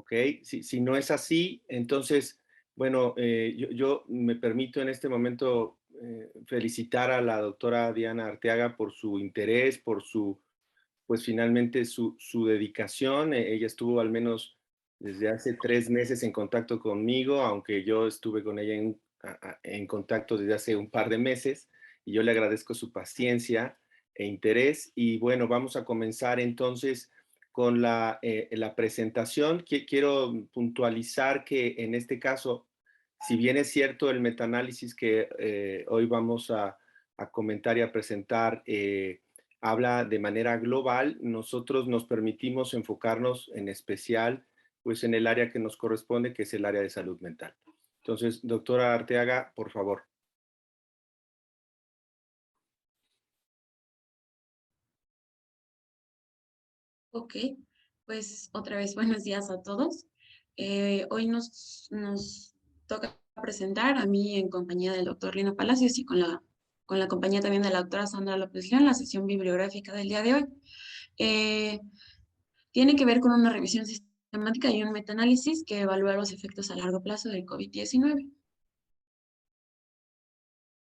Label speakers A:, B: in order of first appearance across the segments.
A: ¿ok? Si no es así, entonces, bueno, yo me permito en este momento felicitar a la doctora Diana Arteaga por su interés, por su, pues finalmente su dedicación. Ella estuvo al menos desde hace 3 meses en contacto conmigo, aunque yo estuve con ella en contacto desde hace un par de meses, y yo le agradezco su paciencia e interés. Y bueno, vamos a comenzar entonces con la presentación. Quiero puntualizar que en este caso, si bien es cierto el metaanálisis que hoy vamos a comentar y a presentar, habla de manera global, nosotros nos permitimos enfocarnos en especial pues en el área que nos corresponde, que es el área de salud mental. Entonces, doctora Arteaga, por favor.
B: Ok, pues otra vez buenos días a todos. Hoy nos toca presentar a mí en compañía del doctor Lino Palacios y con la compañía también de la doctora Sandra López León, la sesión bibliográfica del día de hoy. Eh, Tiene que ver con una revisión sistemática y un metaanálisis que evalúa los efectos a largo plazo del COVID-19.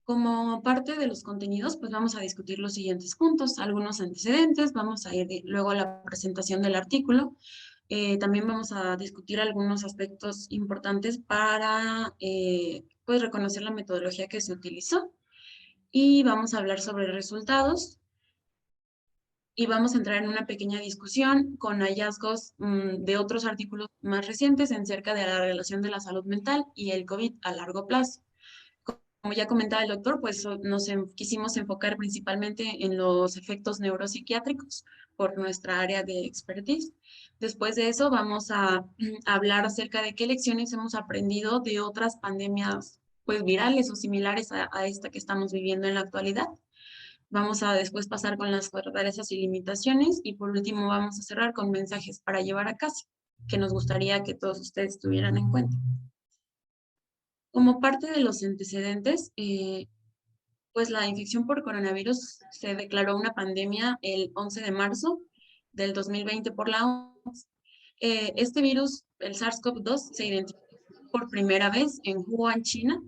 B: Como parte de los contenidos, pues vamos a discutir los siguientes puntos, algunos antecedentes, vamos a ir luego a la presentación del artículo. También vamos a discutir algunos aspectos importantes para pues reconocer la metodología que se utilizó y vamos a hablar sobre resultados y vamos a entrar en una pequeña discusión con hallazgos de otros artículos más recientes en cerca de la relación de la salud mental y el COVID a largo plazo. Como ya comentaba el doctor, pues quisimos enfocar principalmente en los efectos neuropsiquiátricos por nuestra área de expertise. Después de eso vamos a hablar acerca de qué lecciones hemos aprendido de otras pandemias pues virales o similares a esta que estamos viviendo en la actualidad. Vamos a después pasar con las fortalezas y limitaciones y por último vamos a cerrar con mensajes para llevar a casa que nos gustaría que todos ustedes tuvieran en cuenta. Como parte de los antecedentes, pues la infección por coronavirus se declaró una pandemia el 11 de marzo del 2020 por la OMS. Este virus, el SARS-CoV-2, se identificó por primera vez en Wuhan, China,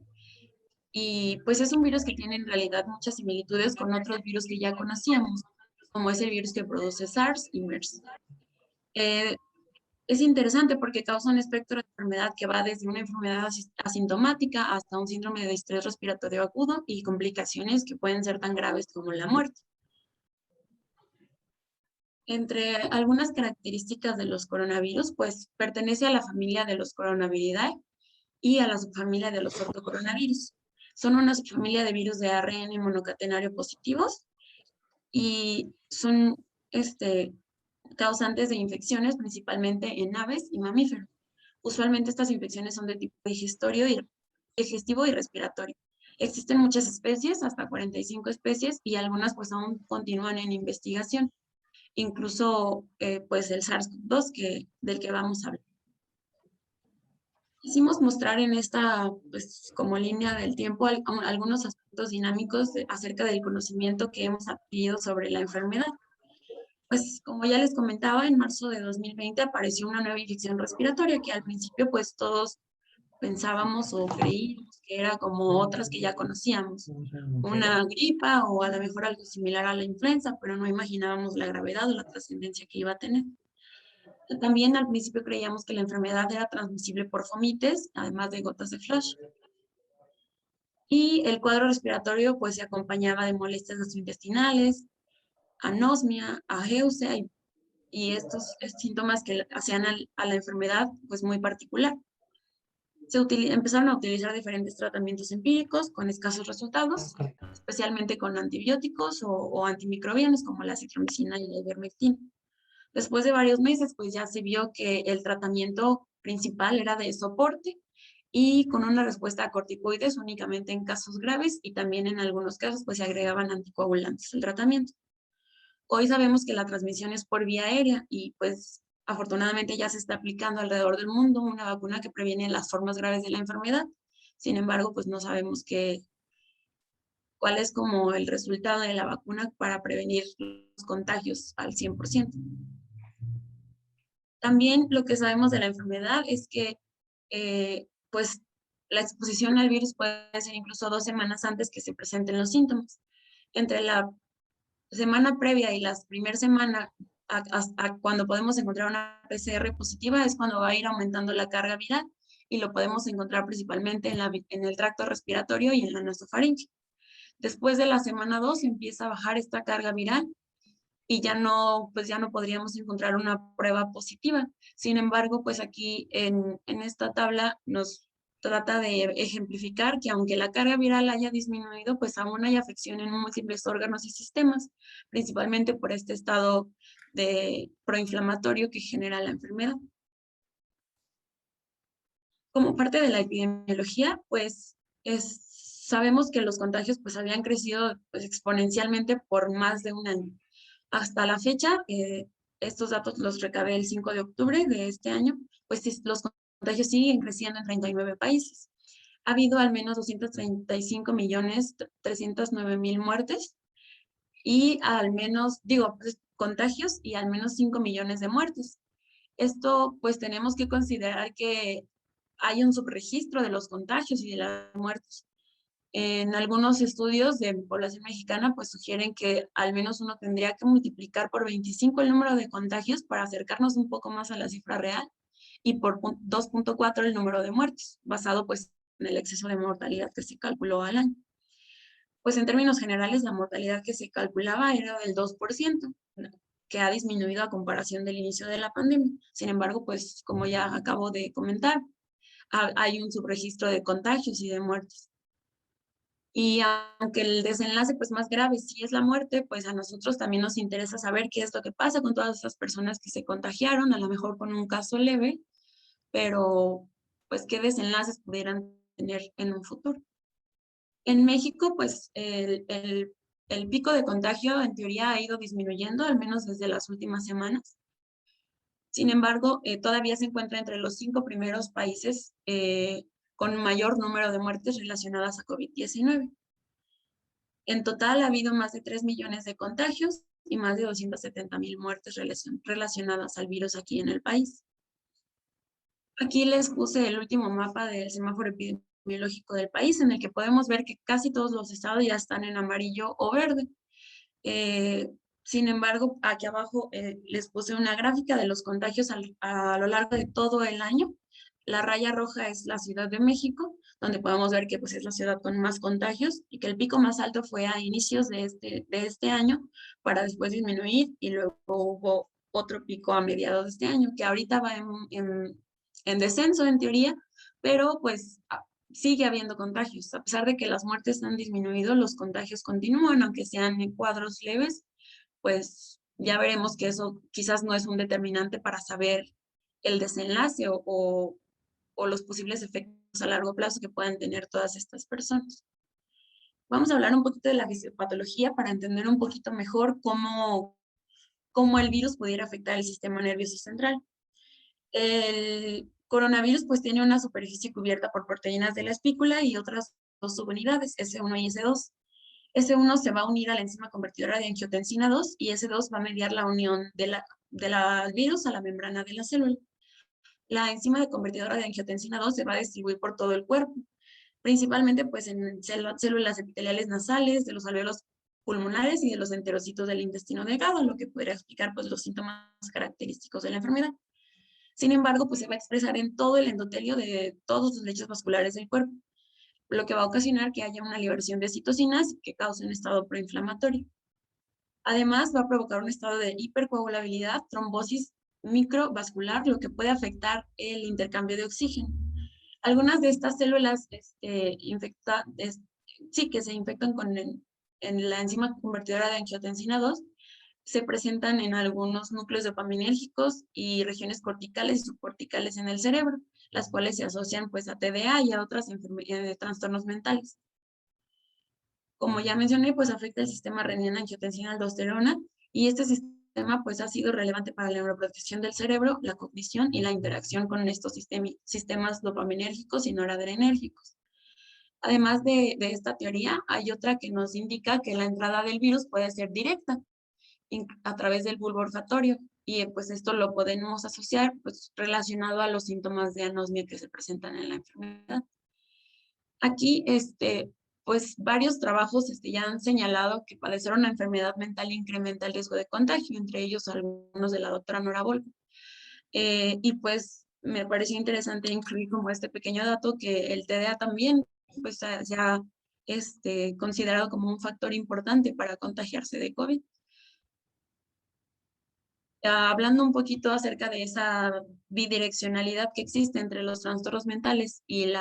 B: y pues es un virus que tiene en realidad muchas similitudes con otros virus que ya conocíamos, como es el virus que produce SARS y MERS. Eh, es interesante porque causa un espectro de enfermedad que va desde una enfermedad asintomática hasta un síndrome de estrés respiratorio agudo y complicaciones que pueden ser tan graves como la muerte. Entre algunas características de los coronavirus, pues pertenece a la familia de los Coronaviridae y a la subfamilia de los ortocoronavirus. Son una subfamilia de virus de ARN monocatenario positivos y son causantes de infecciones principalmente en aves y mamíferos. Usualmente estas infecciones son de tipo digestivo y respiratorio. Existen muchas especies, hasta 45 especies, y algunas pues aún continúan en investigación, incluso pues el SARS-CoV-2 del que vamos a hablar. Quisimos mostrar en esta, pues como línea del tiempo, algunos aspectos dinámicos acerca del conocimiento que hemos adquirido sobre la enfermedad. Pues como ya les comentaba, en marzo de 2020 apareció una nueva infección respiratoria que al principio pues todos pensábamos o creíamos que era como otras que ya conocíamos, una gripa o a lo mejor algo similar a la influenza, pero no imaginábamos la gravedad o la trascendencia que iba a tener. También al principio creíamos que la enfermedad era transmisible por fomites, además de gotas de flash. Y el cuadro respiratorio pues se acompañaba de molestias gastrointestinales, anosmia, ageusia y estos síntomas que hacían a la enfermedad pues muy particular. Empezaron a utilizar diferentes tratamientos empíricos con escasos resultados, especialmente con antibióticos o antimicrobianos como la acitromicina y la ivermectina. Después de varios meses, pues ya se vio que el tratamiento principal era de soporte y con una respuesta a corticoides únicamente en casos graves y también en algunos casos pues se agregaban anticoagulantes al tratamiento. Hoy sabemos que la transmisión es por vía aérea y pues afortunadamente ya se está aplicando alrededor del mundo una vacuna que previene las formas graves de la enfermedad. Sin embargo, pues no sabemos cuál es como el resultado de la vacuna para prevenir los contagios al 100%. También lo que sabemos de la enfermedad es que pues la exposición al virus puede ser incluso 2 semanas antes que se presenten los síntomas. Entre la semana previa y la primera semana a cuando podemos encontrar una PCR positiva es cuando va a ir aumentando la carga viral y lo podemos encontrar principalmente en el tracto respiratorio y en la nasofaringe. Después de la semana 2 empieza a bajar esta carga viral y pues ya no podríamos encontrar una prueba positiva. Sin embargo, pues aquí en esta tabla nos trata de ejemplificar que aunque la carga viral haya disminuido, pues aún hay afección en múltiples órganos y sistemas, principalmente por este estado de proinflamatorio que genera la enfermedad. Como parte de la epidemiología, pues sabemos que los contagios pues habían crecido pues, exponencialmente por más de un año. Hasta la fecha, estos datos los recabé el 5 de octubre de este año, pues los contagios siguen creciendo en 39 países. Ha habido al menos 235.309.000 muertes y al menos, pues, contagios y al menos 5 millones de muertes. Esto, pues tenemos que considerar que hay un subregistro de los contagios y de las muertes. En algunos estudios de población mexicana, pues sugieren que al menos uno tendría que multiplicar por 25 el número de contagios para acercarnos un poco más a la cifra real y por 2.4 el número de muertes, basado pues en el exceso de mortalidad que se calculó al año. Pues en términos generales, la mortalidad que se calculaba era del 2%, que ha disminuido a comparación del inicio de la pandemia. Sin embargo, pues como ya acabo de comentar, hay un subregistro de contagios y de muertes. Y aunque el desenlace pues más grave sí es la muerte, pues a nosotros también nos interesa saber qué es lo que pasa con todas esas personas que se contagiaron, a lo mejor con un caso leve, pero pues qué desenlaces pudieran tener en un futuro. En México, pues el pico de contagio en teoría ha ido disminuyendo, al menos desde las últimas semanas. Sin embargo, todavía se encuentra entre los 5 primeros países con mayor número de muertes relacionadas a COVID-19. En total ha habido más de 3 millones de contagios y más de 270.000 muertes relacionadas al virus aquí en el país. Aquí les puse el último mapa del semáforo epidemiológico del país, en el que podemos ver que casi todos los estados ya están en amarillo o verde. Sin embargo, aquí abajo les puse una gráfica de los contagios a lo largo de todo el año. La raya roja es la Ciudad de México, donde podemos ver que pues, es la ciudad con más contagios y que el pico más alto fue a inicios de este año para después disminuir y luego hubo otro pico a mediados de este año, que ahorita va en descenso en teoría, pero pues sigue habiendo contagios. A pesar de que las muertes han disminuido, los contagios continúan, aunque sean en cuadros leves, pues ya veremos que eso quizás no es un determinante para saber el desenlace o los posibles efectos a largo plazo que puedan tener todas estas personas. Vamos a hablar un poquito de la fisiopatología para entender un poquito mejor cómo el virus pudiera afectar el sistema nervioso central. El coronavirus pues tiene una superficie cubierta por proteínas de la espícula y otras 2 subunidades, S1 y S2. S1 se va a unir a la enzima convertidora de angiotensina 2 y S2 va a mediar la unión del virus a la membrana de la célula. La enzima de convertidora de angiotensina 2 se va a distribuir por todo el cuerpo, principalmente pues en células epiteliales nasales, de los alvéolos pulmonares y de los enterocitos del intestino delgado, lo que podría explicar pues los síntomas característicos de la enfermedad. Sin embargo, pues se va a expresar en todo el endotelio de todos los lechos vasculares del cuerpo, lo que va a ocasionar que haya una liberación de citocinas que cause un estado proinflamatorio. Además, va a provocar un estado de hipercoagulabilidad, trombosis microvascular, lo que puede afectar el intercambio de oxígeno. Algunas de estas células que se infectan en la enzima convertidora de angiotensina 2, se presentan en algunos núcleos dopaminérgicos y regiones corticales y subcorticales en el cerebro, las cuales se asocian pues a TDA y a otros trastornos mentales. Como ya mencioné, pues afecta el sistema renina-angiotensina-aldosterona y este sistema pues ha sido relevante para la neuroprotección del cerebro, la cognición y la interacción con estos sistemas dopaminérgicos y noradrenérgicos. Además de esta teoría, hay otra que nos indica que la entrada del virus puede ser directa a través del bulbo olfatorio. y pues esto lo podemos asociar pues relacionado a los síntomas de anosmia que se presentan en la enfermedad. Aquí, pues varios trabajos ya han señalado que padecer una enfermedad mental incrementa el riesgo de contagio, entre ellos algunos de la doctora Nora Volk. Y pues me pareció interesante incluir como este pequeño dato que el TDA también pues se ha considerado como un factor importante para contagiarse de COVID. Hablando un poquito acerca de esa bidireccionalidad que existe entre los trastornos mentales y el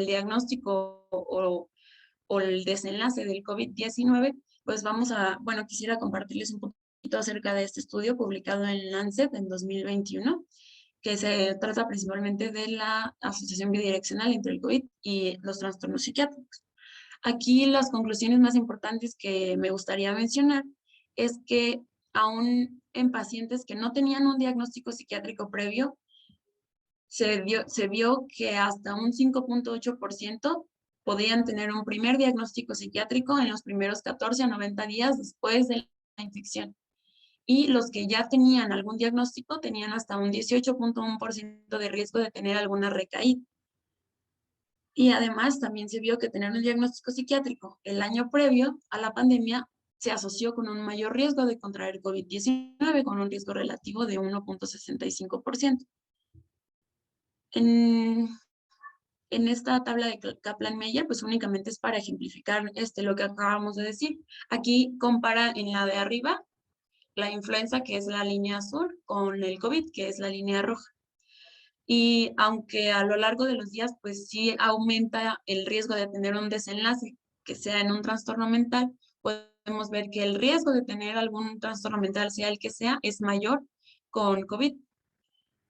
B: diagnóstico o el desenlace del COVID-19, pues bueno, quisiera compartirles un poquito acerca de este estudio publicado en Lancet en 2021, que se trata principalmente de la asociación bidireccional entre el COVID y los trastornos psiquiátricos. Aquí las conclusiones más importantes que me gustaría mencionar es que aún en pacientes que no tenían un diagnóstico psiquiátrico previo, se vio que hasta un 5.8% podían tener un primer diagnóstico psiquiátrico en los primeros 14 a 90 días después de la infección. Y los que ya tenían algún diagnóstico tenían hasta un 18.1% de riesgo de tener alguna recaída. Y además también se vio que tener un diagnóstico psiquiátrico el año previo a la pandemia se asoció con un mayor riesgo de contraer COVID-19, con un riesgo relativo de 1.65%. En esta tabla de Kaplan-Meier, pues únicamente es para ejemplificar lo que acabamos de decir. Aquí compara en la de arriba la influenza, que es la línea azul, con el COVID, que es la línea roja. Y aunque a lo largo de los días, pues sí aumenta el riesgo de tener un desenlace que sea en un trastorno mental, podemos ver que el riesgo de tener algún trastorno mental, sea el que sea, es mayor con COVID.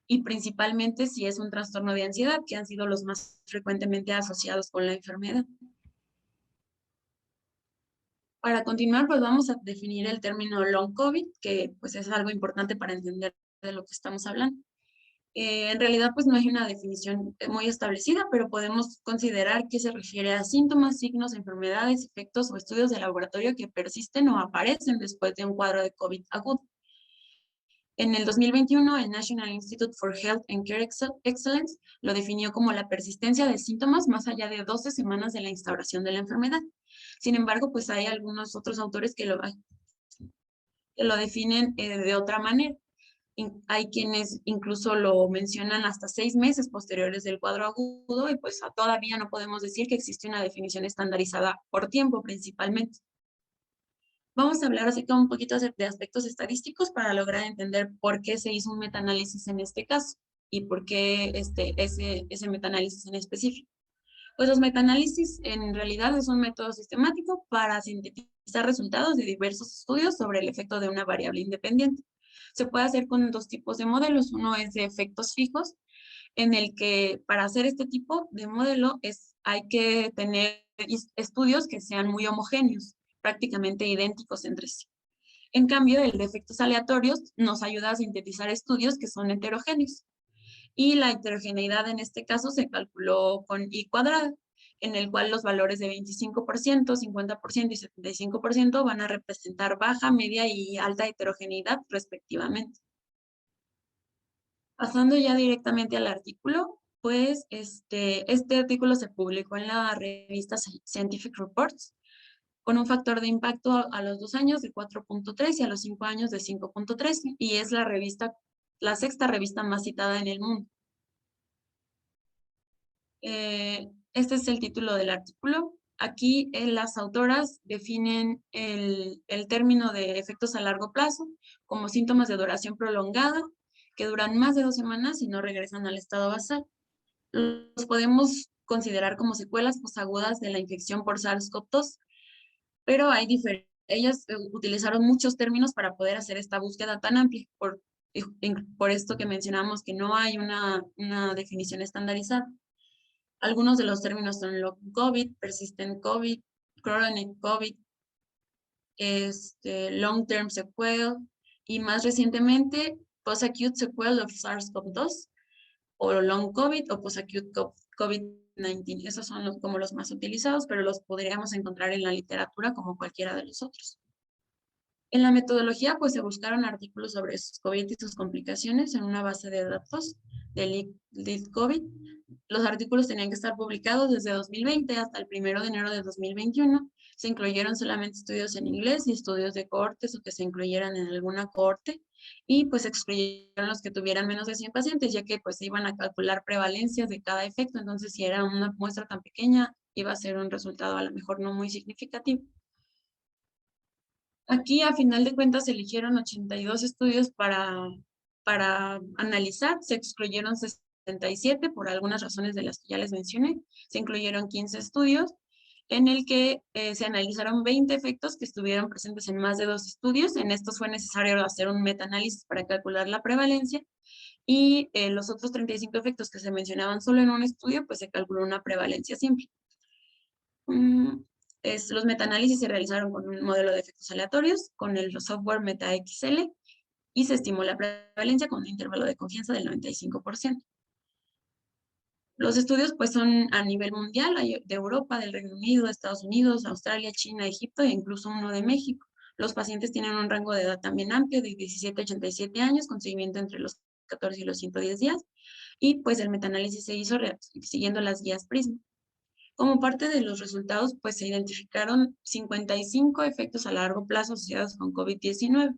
B: Y principalmente si es un trastorno de ansiedad, que han sido los más frecuentemente asociados con la enfermedad. Para continuar, pues vamos a definir el término long COVID, que pues es algo importante para entender de lo que estamos hablando. En realidad, pues no hay una definición muy establecida, pero podemos considerar que se refiere a síntomas, signos, enfermedades, efectos o estudios de laboratorio que persisten o aparecen después de un cuadro de COVID agudo. En el 2021, el National Institute for Health and Care Excellence lo definió como la persistencia de síntomas más allá de 12 semanas de la instauración de la enfermedad. Sin embargo, pues hay algunos otros autores que lo definen de otra manera. Hay quienes incluso lo mencionan hasta 6 meses posteriores del cuadro agudo y pues todavía no podemos decir que existe una definición estandarizada por tiempo principalmente. Vamos a hablar así como un poquito de aspectos estadísticos para lograr entender por qué se hizo un metaanálisis en este caso y por qué ese metaanálisis en específico. Pues los metaanálisis en realidad es un método sistemático para sintetizar resultados de diversos estudios sobre el efecto de una variable independiente. Se puede hacer con dos tipos de modelos. Uno es de efectos fijos, en el que para hacer este tipo de modelo hay que tener estudios que sean muy homogéneos, prácticamente idénticos entre sí. En cambio, el de efectos aleatorios nos ayuda a sintetizar estudios que son heterogéneos. Y la heterogeneidad en este caso se calculó con I cuadrada, en el cual los valores de 25%, 50% y 75% van a representar baja, media y alta heterogeneidad respectivamente. Pasando ya directamente al artículo, pues este artículo se publicó en la revista Scientific Reports con un factor de impacto a los 2 años de 4.3 y a los 5 años de 5.3, y es la sexta revista más citada en el mundo. Este es el título del artículo. Aquí las autoras definen el término de efectos a largo plazo como síntomas de duración prolongada que duran más de 2 semanas y no regresan al estado basal. Los podemos considerar como secuelas posagudas de la infección por SARS-CoV-2, pero ellas utilizaron muchos términos para poder hacer esta búsqueda tan amplia, por esto que mencionamos que no hay una definición estandarizada. Algunos de los términos son long COVID, persistent COVID, chronic COVID, long-term sequel y más recientemente post-acute sequel of SARS-CoV-2 o long COVID o post-acute COVID-19. Esos son como los más utilizados, pero los podríamos encontrar en la literatura como cualquiera de los otros. En la metodología, pues se buscaron artículos sobre COVID y sus complicaciones en una base de datos del COVID. Los artículos tenían que estar publicados desde 2020 hasta el 1 de enero de 2021. Se incluyeron solamente estudios en inglés y estudios de cohortes o que se incluyeran en alguna cohorte, y pues excluyeron los que tuvieran menos de 100 pacientes, ya que pues se iban a calcular prevalencias de cada efecto. Entonces, si era una muestra tan pequeña, iba a ser un resultado a lo mejor no muy significativo. Aquí, a final de cuentas, se eligieron 82 estudios para analizar. Se excluyeron 67 por algunas razones de las que ya les mencioné. Se incluyeron 15 estudios en el que se analizaron 20 efectos que estuvieron presentes en más de 2 estudios. En estos fue necesario hacer un metaanálisis para calcular la prevalencia, y los otros 35 efectos que se mencionaban solo en un estudio, pues se calculó una prevalencia simple. Los metaanálisis se realizaron con un modelo de efectos aleatorios, con el software MetaXL, y se estimó la prevalencia con un intervalo de confianza del 95%. Los estudios pues son a nivel mundial, hay de Europa, del Reino Unido, de Estados Unidos, Australia, China, Egipto e incluso uno de México. Los pacientes tienen un rango de edad también amplio, de 17 a 87 años, con seguimiento entre los 14 y los 110 días, y pues el metaanálisis se hizo siguiendo las guías PRISM. Como parte de los resultados, pues se identificaron 55 efectos a largo plazo asociados con COVID-19,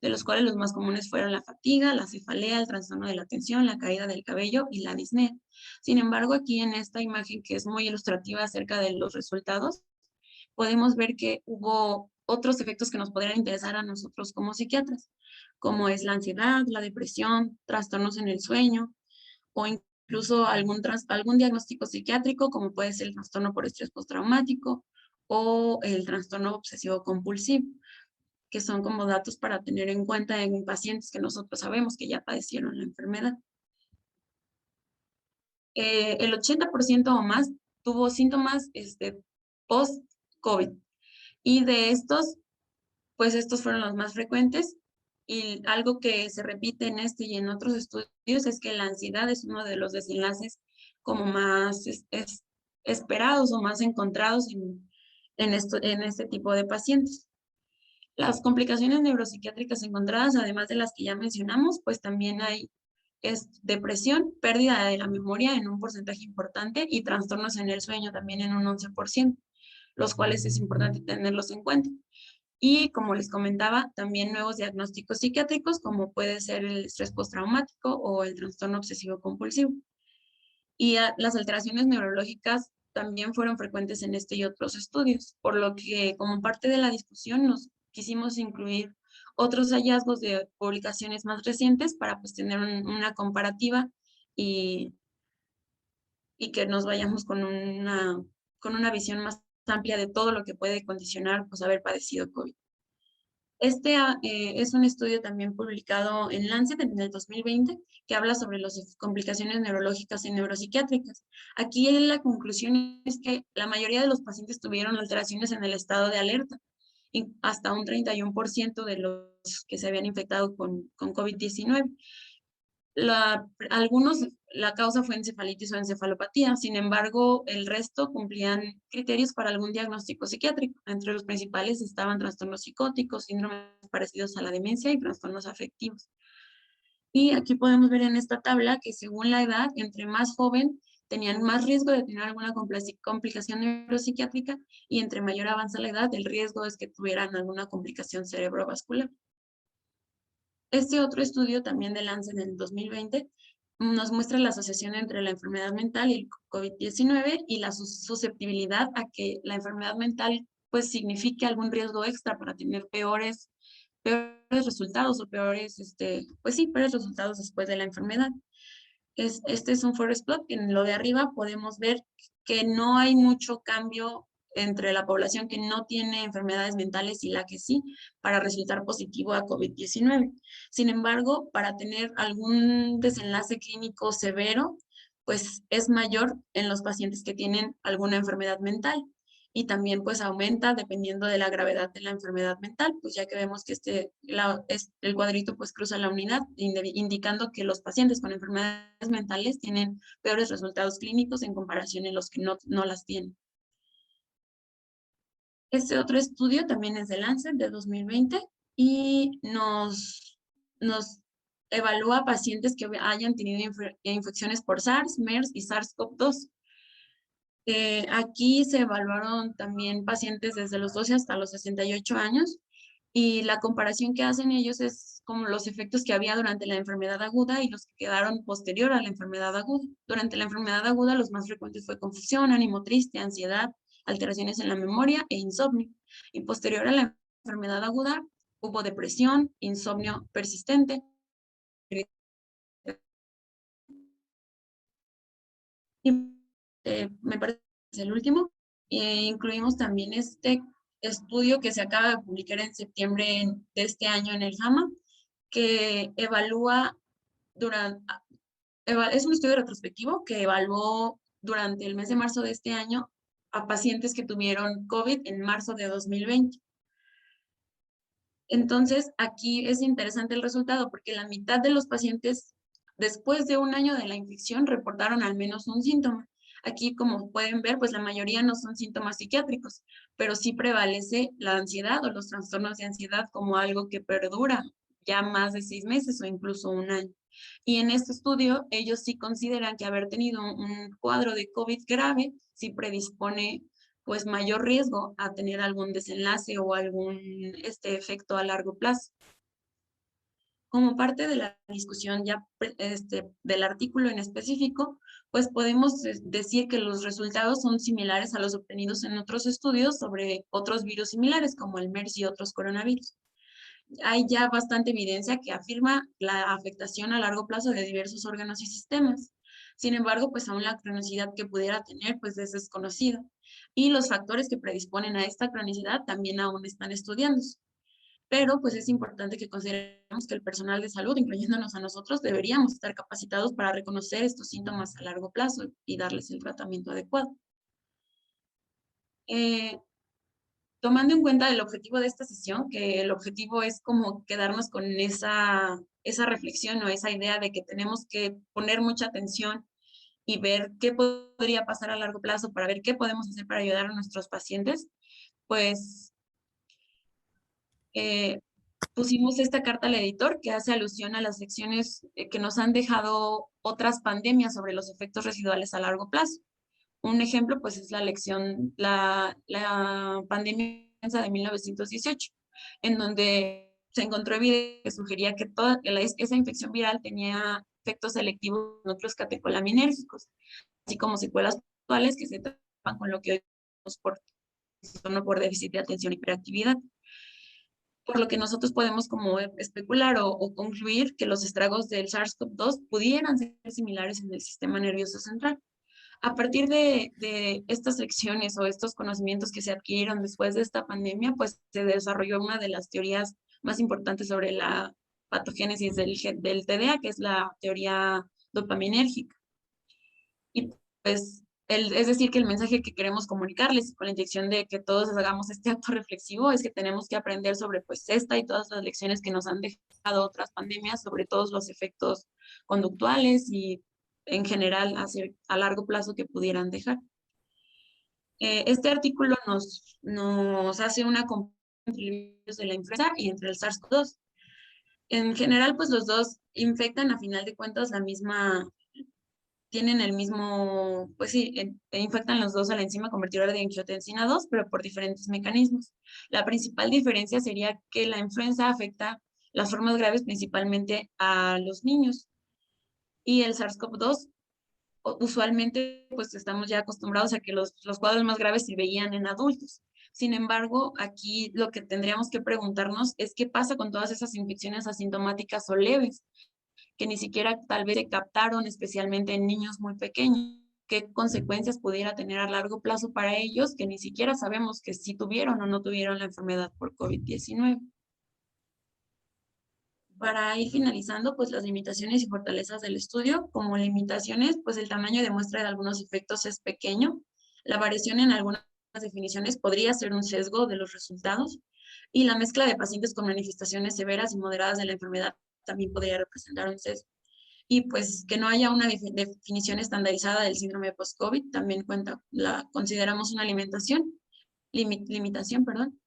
B: de los cuales los más comunes fueron la fatiga, la cefalea, el trastorno de la atención, la caída del cabello y la disnea. Sin embargo, aquí en esta imagen, que es muy ilustrativa acerca de los resultados, podemos ver que hubo otros efectos que nos podrían interesar a nosotros como psiquiatras, como es la ansiedad, la depresión, trastornos en el sueño, o incluso algún diagnóstico psiquiátrico, como puede ser el trastorno por estrés postraumático o el trastorno obsesivo compulsivo, que son como datos para tener en cuenta en pacientes que nosotros sabemos que ya padecieron la enfermedad. El 80% o más tuvo síntomas post-COVID, y de estos, pues estos fueron los más frecuentes. Y algo que se repite en este y en otros estudios es que la ansiedad es uno de los desenlaces como más esperados o más encontrados en este tipo de pacientes. Las complicaciones neuropsiquiátricas encontradas, además de las que ya mencionamos, pues también hay depresión, pérdida de la memoria en un porcentaje importante, y trastornos en el sueño también en un 11%, los cuales es importante tenerlos en cuenta. Y como les comentaba, también nuevos diagnósticos psiquiátricos, como puede ser el estrés postraumático o el trastorno obsesivo compulsivo. Y las alteraciones neurológicas también fueron frecuentes en este y otros estudios, por lo que como parte de la discusión nos quisimos incluir otros hallazgos de publicaciones más recientes para pues tener una comparativa, y, y que nos vayamos con una visión más amplia de todo lo que puede condicionar pues haber padecido COVID. Este es un estudio también publicado en Lancet en el 2020, que habla sobre las complicaciones neurológicas y neuropsiquiátricas. Aquí la conclusión es que la mayoría de los pacientes tuvieron alteraciones en el estado de alerta, y hasta un 31% de los que se habían infectado con COVID-19. Algunos, la causa fue encefalitis o encefalopatía. Sin embargo, el resto cumplían criterios para algún diagnóstico psiquiátrico. Entre los principales estaban trastornos psicóticos, síndromes parecidos a la demencia y trastornos afectivos. Y aquí podemos ver en esta tabla que según la edad, entre más joven, tenían más riesgo de tener alguna complicación neuropsiquiátrica, y entre mayor avanza la edad, el riesgo es que tuvieran alguna complicación cerebrovascular. Este otro estudio también de Lancet en el 2020 nos muestra la asociación entre la enfermedad mental y el COVID-19, y la susceptibilidad a que la enfermedad mental pues signifique algún riesgo extra para tener peores resultados o pues sí, peores resultados después de la enfermedad. Este es un forest plot. En lo de arriba podemos ver que no hay mucho cambio entre la población que no tiene enfermedades mentales y la que sí, para resultar positivo a COVID-19. Sin embargo, para tener algún desenlace clínico severo, pues es mayor en los pacientes que tienen alguna enfermedad mental, y también pues aumenta dependiendo de la gravedad de la enfermedad mental, pues ya que vemos que el cuadrito pues cruza la unidad, indicando que los pacientes con enfermedades mentales tienen peores resultados clínicos en comparación en los que no las tienen. Este otro estudio también es de Lancet de 2020, y nos evalúa pacientes que hayan tenido infecciones por SARS, MERS y SARS-CoV-2. Aquí se evaluaron también pacientes desde los 12 hasta los 68 años y la comparación que hacen ellos es como los efectos que había durante la enfermedad aguda y los que quedaron posterior a la enfermedad aguda. Durante la enfermedad aguda los más frecuentes fue confusión, ánimo triste, ansiedad, alteraciones en la memoria e insomnio. Y posterior a la enfermedad aguda hubo depresión, insomnio persistente. Y me parece el último. Incluimos también este estudio que se acaba de publicar en septiembre de este año en el JAMA, que evalúa durante, es un estudio retrospectivo que evaluó durante el mes de marzo de este año a pacientes que tuvieron COVID en marzo de 2020. Entonces, aquí es interesante el resultado porque la mitad de los pacientes después de un año de la infección reportaron al menos un síntoma. Aquí, como pueden ver, pues la mayoría no son síntomas psiquiátricos, pero sí prevalece la ansiedad o los trastornos de ansiedad como algo que perdura ya más de 6 meses o incluso un año. Y en este estudio, ellos sí consideran que haber tenido un cuadro de COVID grave sí predispone pues mayor riesgo a tener algún desenlace o algún efecto a largo plazo. Como parte de la discusión ya del artículo en específico, pues podemos decir que los resultados son similares a los obtenidos en otros estudios sobre otros virus similares como el MERS y otros coronavirus. Hay ya bastante evidencia que afirma la afectación a largo plazo de diversos órganos y sistemas. Sin embargo, pues aún la cronicidad que pudiera tener pues es desconocida y los factores que predisponen a esta cronicidad también aún están estudiándose. Pero pues es importante que consideremos que el personal de salud, incluyéndonos a nosotros, deberíamos estar capacitados para reconocer estos síntomas a largo plazo y darles el tratamiento adecuado. Tomando en cuenta el objetivo de esta sesión, que el objetivo es como quedarnos con esa reflexión o esa idea de que tenemos que poner mucha atención y ver qué podría pasar a largo plazo para ver qué podemos hacer para ayudar a nuestros pacientes, pues pusimos esta carta al editor que hace alusión a las lecciones que nos han dejado otras pandemias sobre los efectos residuales a largo plazo. Un ejemplo, pues, es la lección, la pandemia de 1918, en donde se encontró evidencia que sugería que esa infección viral tenía efectos selectivos en otros catecolaminérgicos, así como secuelas actuales que se tratan con lo que hoy vemos por déficit de atención y hiperactividad. Por lo que nosotros podemos como especular o concluir que los estragos del SARS-CoV-2 pudieran ser similares en el sistema nervioso central. A partir de estas lecciones o estos conocimientos que se adquirieron después de esta pandemia, pues se desarrolló una de las teorías más importantes sobre la patogénesis del TDA, que es la teoría dopaminérgica. Y pues, es decir, que el mensaje que queremos comunicarles con la intención de que todos hagamos este acto reflexivo es que tenemos que aprender sobre pues esta y todas las lecciones que nos han dejado otras pandemias, sobre todos los efectos conductuales y en general a largo plazo que pudieran dejar. Este artículo nos hace una comparación entre el virus de la influenza y entre el SARS-CoV-2. En general, pues los dos infectan a final de cuentas tienen el mismo, pues sí, infectan los dos a la enzima convertidora de angiotensina 2, pero por diferentes mecanismos. La principal diferencia sería que la influenza afecta las formas graves principalmente a los niños y el SARS-CoV-2 usualmente pues estamos ya acostumbrados a que los cuadros más graves se veían en adultos. Sin embargo, aquí lo que tendríamos que preguntarnos es qué pasa con todas esas infecciones asintomáticas o leves, que ni siquiera tal vez se captaron, especialmente en niños muy pequeños. ¿Qué consecuencias pudiera tener a largo plazo para ellos que ni siquiera sabemos que si tuvieron o no tuvieron la enfermedad por COVID-19? Para ir finalizando, pues las limitaciones y fortalezas del estudio, como limitaciones, pues el tamaño de muestra de algunos efectos es pequeño, la variación en algunas definiciones podría ser un sesgo de los resultados y la mezcla de pacientes con manifestaciones severas y moderadas de la enfermedad también podría representar un sesgo. Y pues que no haya una definición estandarizada del síndrome post-COVID también consideramos una limitación, perdón.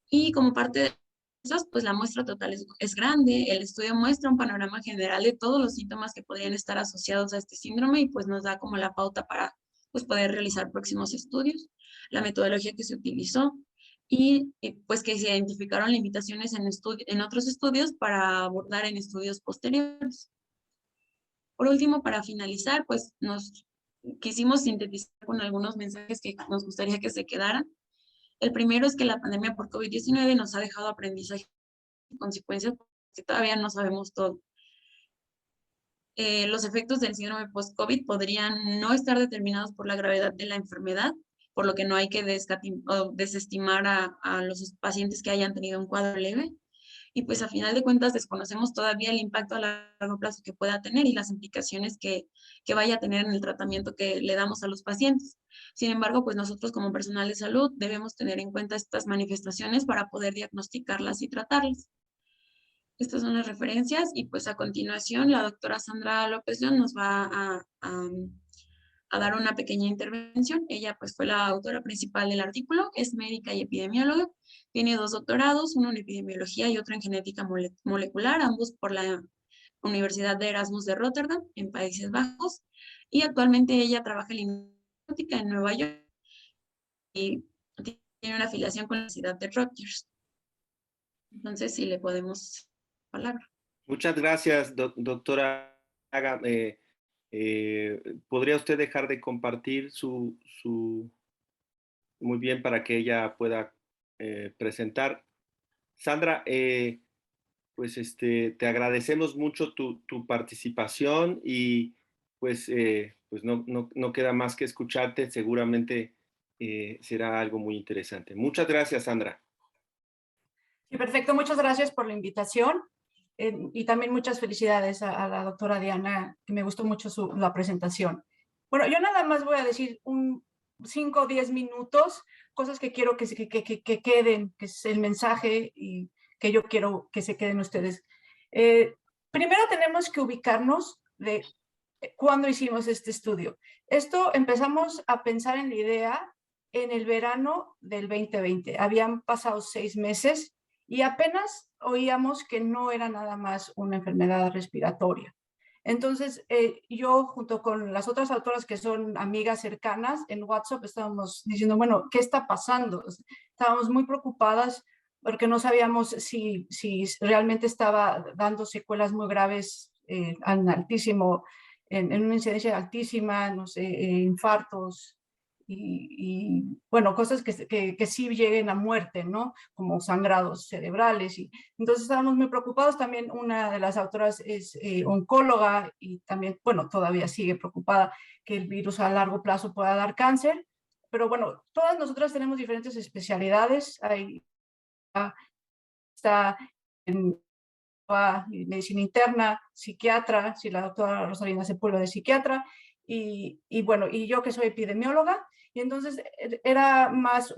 B: Y como parte pues la muestra total es grande. El estudio muestra un panorama general de todos los síntomas que podrían estar asociados a este síndrome y pues nos da como la pauta para pues poder realizar próximos estudios, la metodología que se utilizó y pues que se identificaron limitaciones en otros estudios para abordar en estudios posteriores. Por último, para finalizar, pues nos quisimos sintetizar con algunos mensajes que nos gustaría que se quedaran. El primero es que la pandemia por COVID-19 nos ha dejado aprendizaje y consecuencias que todavía no sabemos todo. Los efectos del síndrome post-COVID podrían no estar determinados por la gravedad de la enfermedad, por lo que no hay que desestimar a los pacientes que hayan tenido un cuadro leve. Y pues a final de cuentas desconocemos todavía el impacto a largo plazo que pueda tener y las implicaciones que vaya a tener en el tratamiento que le damos a los pacientes. Sin embargo, pues nosotros como personal de salud debemos tener en cuenta estas manifestaciones para poder diagnosticarlas y tratarlas. Estas son las referencias y pues a continuación la doctora Sandra López León nos va a dar una pequeña intervención. Ella pues fue la autora principal del artículo, es médica y epidemióloga, tiene 2 doctorados, uno en epidemiología y otro en genética molecular, ambos por la Universidad de Erasmus de Rotterdam, en Países Bajos, y actualmente ella trabaja en lingüística en Nueva York y tiene una afiliación con la Universidad de Rutgers. Entonces, si le podemos palabra.
A: Muchas gracias, doctora Haga. ¿Podría usted dejar de compartir muy bien para que ella pueda presentar? Sandra, pues te agradecemos mucho tu participación y pues no queda más que escucharte. Seguramente será algo muy interesante. Muchas gracias, Sandra.
C: Sí, perfecto. Muchas gracias por la invitación y también muchas felicidades a la doctora Diana, que me gustó mucho la presentación. Bueno, yo nada más voy a decir 5 o 10 minutos, cosas que quiero que queden, que es el mensaje y que yo quiero que se queden ustedes. Primero tenemos que ubicarnos de cuándo hicimos este estudio. Esto empezamos a pensar en la idea en el verano del 2020. Habían pasado 6 meses y apenas oíamos que no era nada más una enfermedad respiratoria. Entonces, yo junto con las otras autoras que son amigas cercanas en WhatsApp estábamos diciendo, bueno, ¿qué está pasando? Estábamos muy preocupadas porque no sabíamos si realmente estaba dando secuelas muy graves en una incidencia altísima, no sé, infartos, bueno, cosas que sí lleguen a muerte, ¿no? Como sangrados cerebrales. Y entonces estábamos muy preocupados. También una de las autoras es oncóloga y también, bueno, todavía sigue preocupada que el virus a largo plazo pueda dar cáncer. Pero bueno, todas nosotras tenemos diferentes especialidades. Ahí está en medicina interna, psiquiatra, si la doctora Rosalina Sepúlveda es psiquiatra, y bueno, y yo que soy epidemióloga, y entonces era más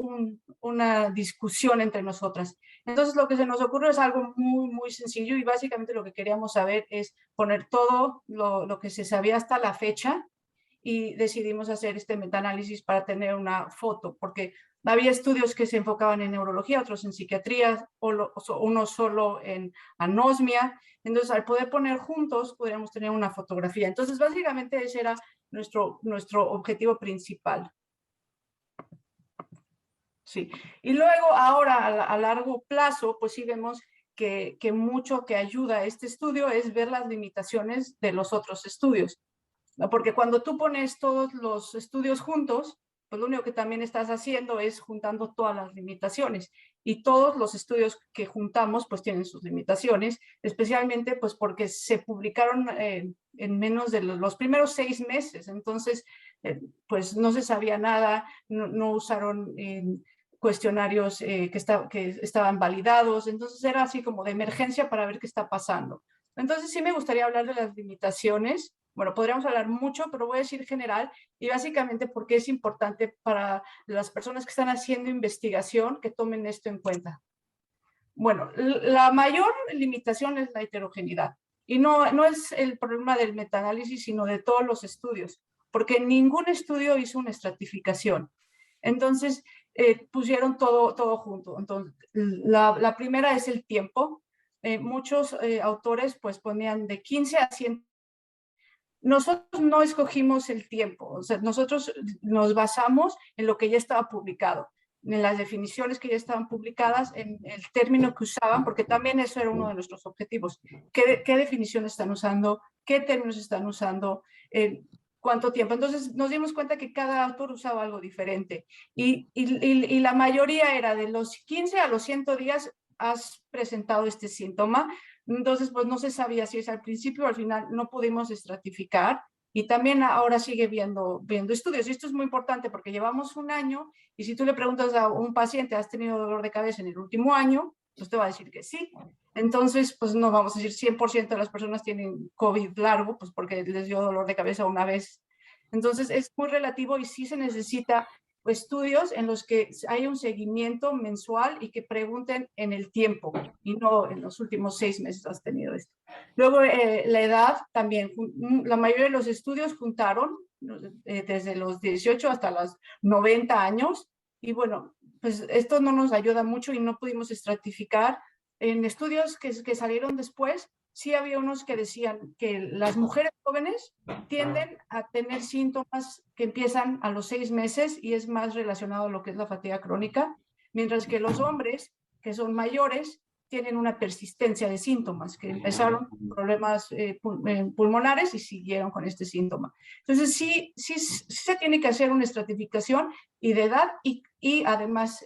C: una discusión entre nosotras. Entonces lo que se nos ocurrió es algo muy, muy sencillo y básicamente lo que queríamos saber es poner todo lo que se sabía hasta la fecha y decidimos hacer este metaanálisis para tener una foto, porque había estudios que se enfocaban en neurología, otros en psiquiatría, uno solo en anosmia. Entonces, al poder poner juntos, podríamos tener una fotografía. Entonces, básicamente ese era nuestro objetivo principal. Sí. Y luego, ahora, a largo plazo, pues sí vemos que mucho que ayuda a este estudio es ver las limitaciones de los otros estudios, ¿no? Porque cuando tú pones todos los estudios juntos, pues lo único que también estás haciendo es juntando todas las limitaciones. Y todos los estudios que juntamos pues tienen sus limitaciones, especialmente pues porque se publicaron en menos de los primeros 6 meses. Entonces, pues no se sabía nada, no usaron cuestionarios que estaban validados. Entonces era así como de emergencia para ver qué está pasando. Entonces sí me gustaría hablar de las limitaciones. Bueno, podríamos hablar mucho, pero voy a decir general y básicamente porque es importante para las personas que están haciendo investigación que tomen esto en cuenta. Bueno, la mayor limitación es la heterogeneidad y no es el problema del metaanálisis, sino de todos los estudios, porque ningún estudio hizo una estratificación. Entonces, pusieron todo junto. Entonces, la primera es el tiempo. Muchos autores pues ponían de 15 a 100. Nosotros no escogimos el tiempo, o sea, nosotros nos basamos en lo que ya estaba publicado, en las definiciones que ya estaban publicadas, en el término que usaban, porque también eso era uno de nuestros objetivos. ¿Qué definiciones están usando? ¿Qué términos están usando? ¿Cuánto tiempo? Entonces nos dimos cuenta que cada autor usaba algo diferente y la mayoría era de los 15 a los 100 días has presentado este síntoma. Entonces, pues no se sabía si es al principio o al final, no pudimos estratificar y también ahora sigue viendo estudios. Y esto es muy importante porque llevamos un año y si tú le preguntas a un paciente, ¿has tenido dolor de cabeza en el último año? Pues te va a decir que sí. Entonces, pues no vamos a decir 100% de las personas tienen COVID largo, pues porque les dio dolor de cabeza una vez. Entonces, es muy relativo y sí se necesita estudios en los que hay un seguimiento mensual y que pregunten en el tiempo y no en los últimos 6 meses has tenido esto. Luego, la edad también. La mayoría de los estudios juntaron desde los 18 hasta los 90 años y bueno, pues esto no nos ayuda mucho y no pudimos estratificar. En estudios que salieron después, sí había unos que decían que las mujeres jóvenes tienden a tener síntomas que empiezan a los 6 meses y es más relacionado a lo que es la fatiga crónica, mientras que los hombres que son mayores tienen una persistencia de síntomas, que empezaron con problemas pulmonares y siguieron con este síntoma. Entonces sí se tiene que hacer una estratificación y de edad y además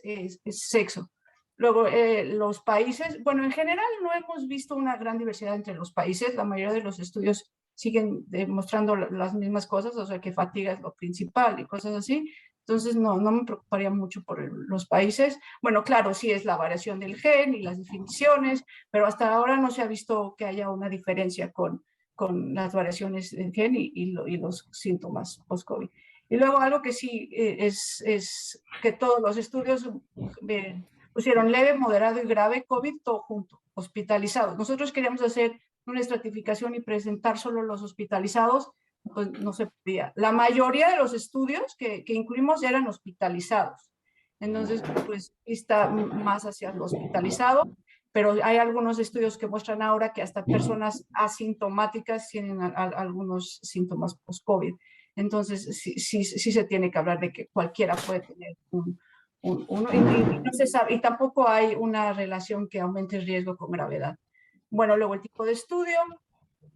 C: sexo. Luego, los países, bueno, en general no hemos visto una gran diversidad entre los países, la mayoría de los estudios siguen demostrando las mismas cosas, o sea que fatiga es lo principal y cosas así. Entonces, no me preocuparía mucho por los países. Bueno, claro, sí es la variación del gen y las definiciones, pero hasta ahora no se ha visto que haya una diferencia con las variaciones del gen y los síntomas post-COVID. Y luego algo que sí es que todos los estudios pusieron leve, moderado y grave COVID todo junto, hospitalizados. Nosotros queríamos hacer una estratificación y presentar solo los hospitalizados, pues no se podía. La mayoría de los estudios que incluimos eran hospitalizados. Entonces, pues está más hacia lo hospitalizado, pero hay algunos estudios que muestran ahora que hasta personas asintomáticas tienen algunos síntomas post-COVID. Entonces, sí se tiene que hablar de que cualquiera puede tener uno, y no se sabe, y tampoco hay una relación que aumente el riesgo con gravedad. Bueno, luego el tipo de estudio,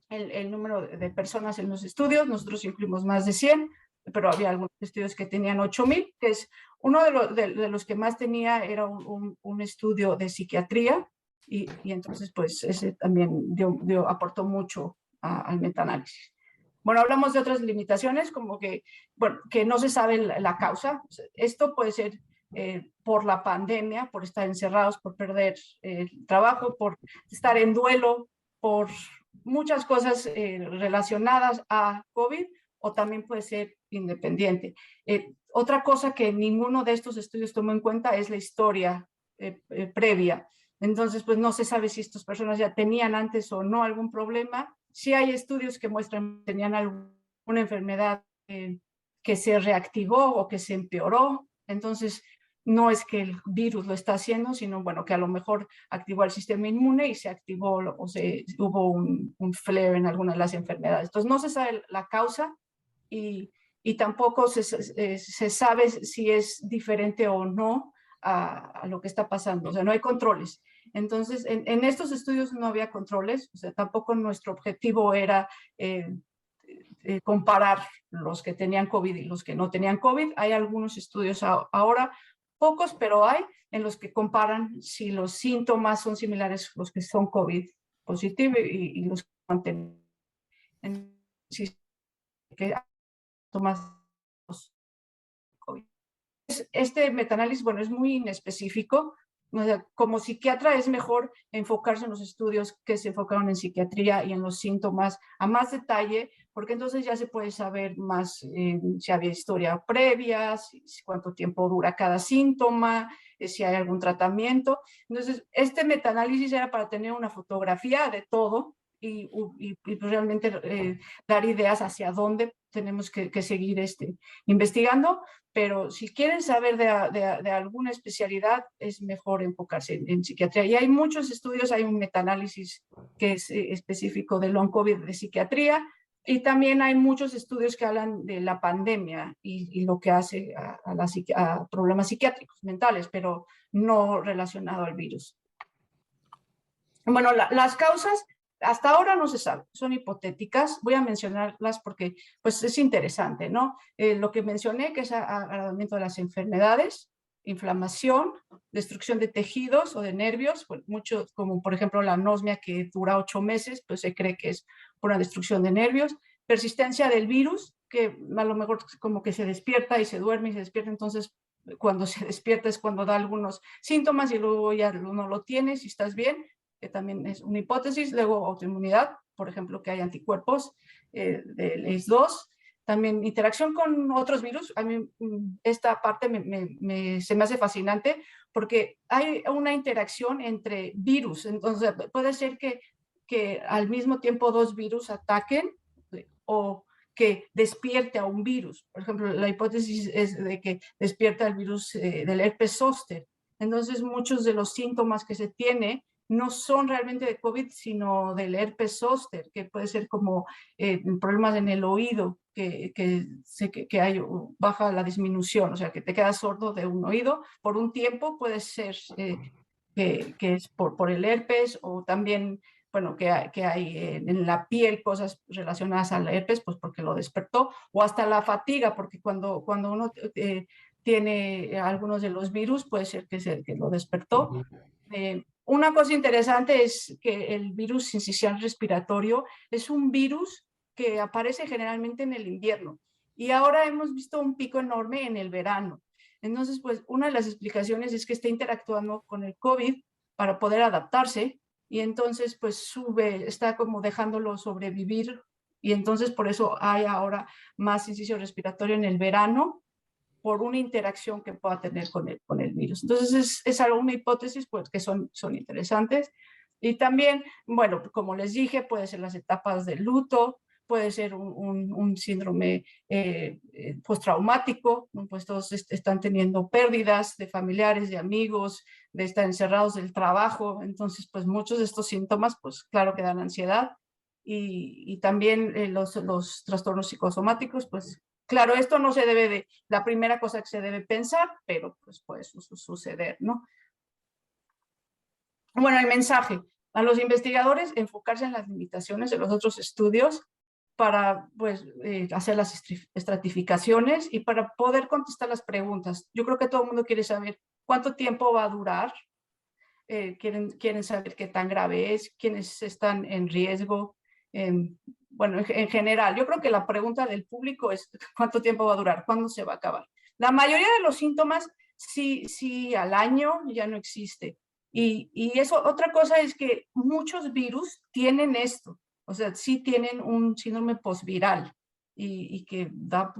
C: el número de personas en los estudios, nosotros incluimos más de 100, pero había algunos estudios que tenían 8,000, que es uno de los que más tenía era un estudio de psiquiatría, y entonces pues ese también aportó mucho al metaanálisis. Bueno, hablamos de otras limitaciones, como que, bueno, que no se sabe la causa. Esto puede ser por la pandemia, por estar encerrados, por perder el trabajo, por estar en duelo, por muchas cosas relacionadas a COVID, o también puede ser independiente. Otra cosa que ninguno de estos estudios tomó en cuenta es la historia previa. Entonces, pues no se sabe si estas personas ya tenían antes o no algún problema. Sí hay estudios que muestran que tenían alguna enfermedad que se reactivó o que se empeoró. Entonces, no es que el virus lo está haciendo, sino, bueno, que a lo mejor activó el sistema inmune y se activó o hubo un flare en alguna de las enfermedades. Entonces, no se sabe la causa y tampoco se sabe si es diferente o no a lo que está pasando. O sea, no hay controles. Entonces, en estos estudios no había controles. O sea, tampoco nuestro objetivo era comparar los que tenían COVID y los que no tenían COVID. Hay algunos estudios ahora, pocos, pero hay en los que comparan si los síntomas son similares los que son COVID positivo y los que no tienen. Si que tomas COVID. Este metaanálisis, bueno, es muy inespecífico. O sea, como psiquiatra es mejor enfocarse en los estudios que se enfocaron en psiquiatría y en los síntomas a más detalle, porque entonces ya se puede saber más si había historia previa, cuánto tiempo dura cada síntoma, si hay algún tratamiento. Entonces, este metaanálisis era para tener una fotografía de todo y realmente dar ideas hacia dónde tenemos que seguir investigando, pero si quieren saber de alguna especialidad, es mejor enfocarse en psiquiatría. Y hay muchos estudios, hay un metaanálisis que es específico del long COVID de psiquiatría, y también hay muchos estudios que hablan de la pandemia y lo que hace a problemas psiquiátricos, mentales, pero no relacionado al virus. Bueno, las causas hasta ahora no se sabe, son hipotéticas. Voy a mencionarlas porque pues, es interesante, ¿no? Lo que mencioné, que es agravamiento de las enfermedades, inflamación, destrucción de tejidos o de nervios, pues, mucho, como por ejemplo la anosmia que dura 8 meses, pues se cree que es por una destrucción de nervios, persistencia del virus, que a lo mejor como que se despierta y se duerme y se despierta, entonces cuando se despierta es cuando da algunos síntomas y luego ya no lo tienes y estás bien, que también es una hipótesis. Luego autoinmunidad, por ejemplo, que hay anticuerpos del ACE2. También interacción con otros virus. A mí esta parte se me hace fascinante porque hay una interacción entre virus. Entonces puede ser que al mismo tiempo 2 virus ataquen o que despierte a un virus. Por ejemplo, la hipótesis es de que despierta el virus del herpes zóster. Entonces muchos de los síntomas que se tiene no son realmente de COVID, sino del herpes zóster, que puede ser como problemas en el oído, que hay baja la disminución, o sea, que te quedas sordo de un oído por un tiempo, puede ser que es por el herpes, o también, bueno, que hay en la piel cosas relacionadas al herpes, pues porque lo despertó, o hasta la fatiga, porque cuando uno tiene algunos de los virus, puede ser que lo despertó. Una cosa interesante es que el virus sincicial respiratorio es un virus que aparece generalmente en el invierno y ahora hemos visto un pico enorme en el verano. Entonces, pues una de las explicaciones es que está interactuando con el COVID para poder adaptarse y entonces pues está como dejándolo sobrevivir y entonces por eso hay ahora más sincicio respiratorio en el verano por una interacción que pueda tener con el virus. Entonces es una hipótesis pues, que son interesantes. Y también, bueno, como les dije, puede ser las etapas del luto, puede ser un síndrome postraumático, pues todos están teniendo pérdidas de familiares, de amigos, de estar encerrados del trabajo, entonces pues muchos de estos síntomas pues claro que dan ansiedad y también los trastornos psicosomáticos pues claro, esto no se debe de la primera cosa que se debe pensar, pero pues puede suceder, ¿no? Bueno, el mensaje a los investigadores, enfocarse en las limitaciones de los otros estudios para pues, hacer las estratificaciones y para poder contestar las preguntas. Yo creo que todo el mundo quiere saber cuánto tiempo va a durar, quieren saber qué tan grave es, quiénes están en riesgo, bueno, en general. Yo creo que la pregunta del público es cuánto tiempo va a durar, cuándo se va a acabar. La mayoría de los síntomas sí al año ya no existe. Y eso, otra cosa es que muchos virus tienen esto, o sea, sí tienen un síndrome postviral y que da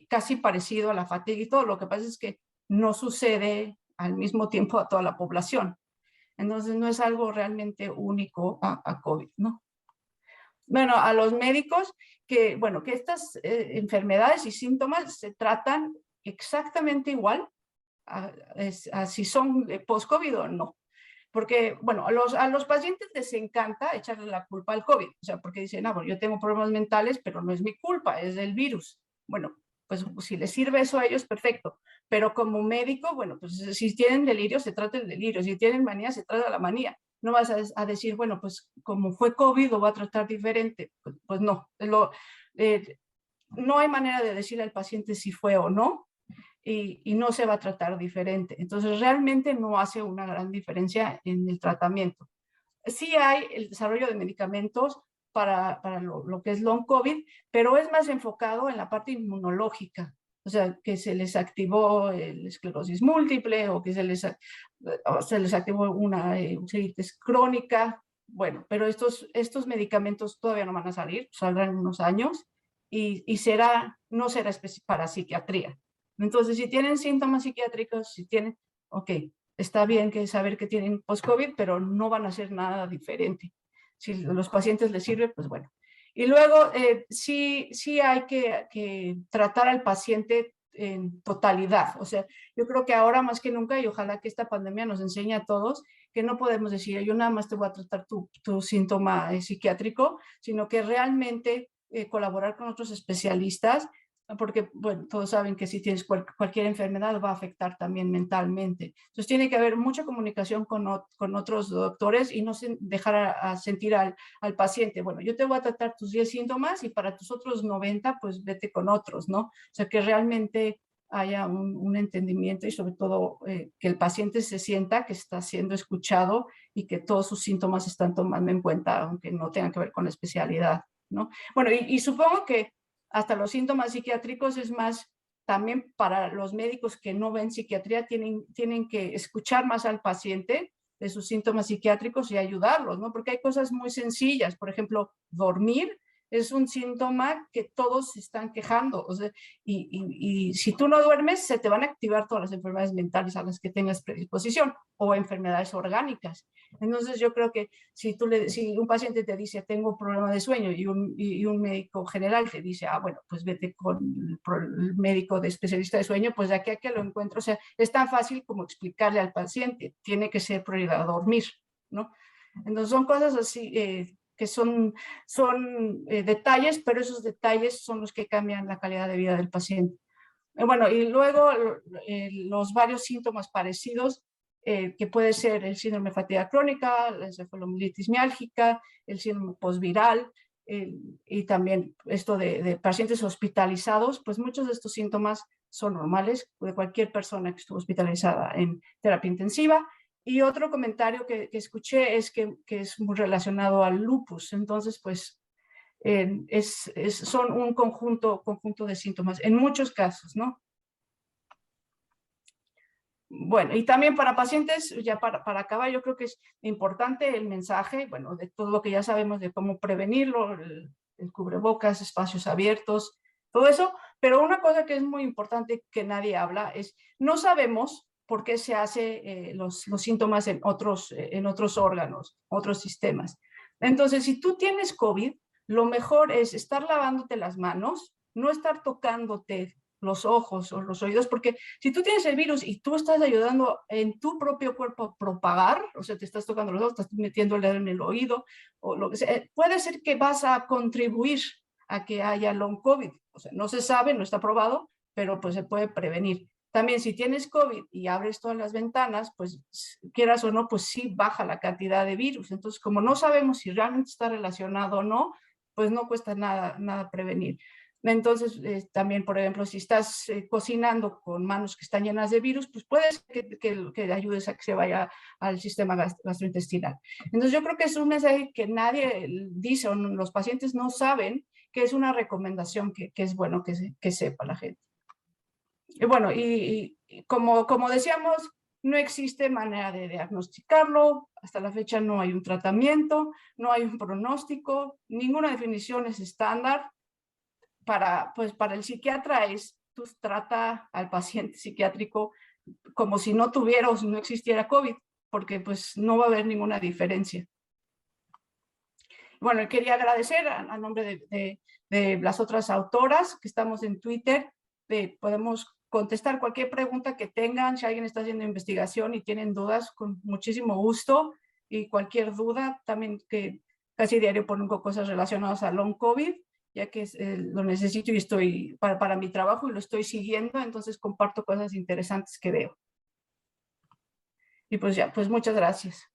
C: casi parecido a la fatiga y todo. Lo que pasa es que no sucede al mismo tiempo a toda la población. Entonces no es algo realmente único a COVID, ¿no? Bueno, a los médicos que estas enfermedades y síntomas se tratan exactamente igual a si son post-COVID o no. Porque, bueno, a los pacientes les encanta echarle la culpa al COVID, o sea, porque dicen, bueno, yo tengo problemas mentales, pero no es mi culpa, es del virus. Bueno, pues si les sirve eso a ellos, perfecto. Pero como médico, bueno, pues si tienen delirio, se trata el delirio. Si tienen manía, se trata la manía. No vas a decir, bueno, pues como fue COVID, lo voy a tratar diferente. Pues no. No hay manera de decirle al paciente si fue o no, y no se va a tratar diferente. Entonces, realmente no hace una gran diferencia en el tratamiento. Sí hay el desarrollo de medicamentos para lo que es long COVID, pero es más enfocado en la parte inmunológica. O sea, que se les activó el esclerosis múltiple o que se les activó una uveitis crónica. Bueno, pero estos medicamentos todavía no van a salir, saldrán en unos años y no será para psiquiatría. Entonces, si tienen síntomas psiquiátricos, ok, está bien saber que tienen post-COVID, pero no van a hacer nada diferente. Si a los pacientes les sirve, pues bueno. Y luego sí hay que tratar al paciente en totalidad. O sea, yo creo que ahora más que nunca, y ojalá que esta pandemia nos enseñe a todos, que no podemos decir, yo nada más te voy a tratar tu síntoma psiquiátrico, sino que realmente colaborar con otros especialistas, porque, bueno, todos saben que si tienes cualquier enfermedad va a afectar también mentalmente. Entonces tiene que haber mucha comunicación con otros doctores y no dejar a sentir al paciente, bueno, yo te voy a tratar tus 10 síntomas y para tus otros 90, pues vete con otros, ¿no? O sea, que realmente haya un entendimiento y sobre todo que el paciente se sienta que está siendo escuchado y que todos sus síntomas se están tomando en cuenta, aunque no tengan que ver con la especialidad, ¿no? Bueno, y supongo que hasta los síntomas psiquiátricos es más, también para los médicos que no ven psiquiatría, tienen que escuchar más al paciente de sus síntomas psiquiátricos y ayudarlos, ¿no? Porque hay cosas muy sencillas, por ejemplo, dormir es un síntoma que todos se están quejando, o sea, y si tú no duermes, se te van a activar todas las enfermedades mentales a las que tengas predisposición o enfermedades orgánicas. Entonces yo creo que si un paciente te dice tengo un problema de sueño y un médico general te dice, bueno, pues vete con el médico de especialista de sueño, pues de aquí a que lo encuentro, o sea, es tan fácil como explicarle al paciente, tiene que ser prioridad dormir, ¿no? Entonces son cosas así que son detalles, pero esos detalles son los que cambian la calidad de vida del paciente. Bueno, y luego los varios síntomas parecidos, que puede ser el síndrome de fatiga crónica, la encefalomielitis miálgica, el síndrome postviral, y también esto de pacientes hospitalizados, pues muchos de estos síntomas son normales de cualquier persona que estuvo hospitalizada en terapia intensiva. Y otro comentario que escuché es que es muy relacionado al lupus. Entonces, pues son un conjunto de síntomas en muchos casos, ¿no? Bueno, y también para pacientes, ya para acabar, yo creo que es importante el mensaje, bueno, de todo lo que ya sabemos de cómo prevenirlo, el cubrebocas, espacios abiertos, todo eso, pero una cosa que es muy importante que nadie habla es, no sabemos por qué se hace los síntomas en otros órganos, otros sistemas. Entonces, si tú tienes COVID, lo mejor es estar lavándote las manos, no estar tocándote los ojos o los oídos, porque si tú tienes el virus y tú estás ayudando en tu propio cuerpo a propagar, o sea, te estás tocando los ojos, estás metiendo el dedo en el oído, o lo que sea, puede ser que vas a contribuir a que haya long COVID. O sea, no se sabe, no está probado, pero pues se puede prevenir. También si tienes COVID y abres todas las ventanas, pues quieras o no, pues sí baja la cantidad de virus. Entonces, como no sabemos si realmente está relacionado o no, pues no cuesta nada prevenir. Entonces, también, por ejemplo, si estás cocinando con manos que están llenas de virus, pues puedes que ayudes a que se vaya al sistema gastrointestinal. Entonces, yo creo que es un mensaje que nadie dice o los pacientes no saben, que es una recomendación que es bueno que sepa la gente. Y bueno, y como decíamos, no existe manera de diagnosticarlo, hasta la fecha no hay un tratamiento, no hay un pronóstico, ninguna definición es estándar. Para el psiquiatra tú trata al paciente psiquiátrico como si no tuviera o si no existiera COVID, porque pues no va a haber ninguna diferencia. Bueno, quería agradecer a nombre de las otras autoras que estamos en Twitter, podemos contestar cualquier pregunta que tengan, si alguien está haciendo investigación y tienen dudas, con muchísimo gusto, y cualquier duda, también que casi diario pongo cosas relacionadas a long COVID, ya que lo necesito y estoy para mi trabajo y lo estoy siguiendo, entonces comparto cosas interesantes que veo. Y pues ya, pues muchas gracias.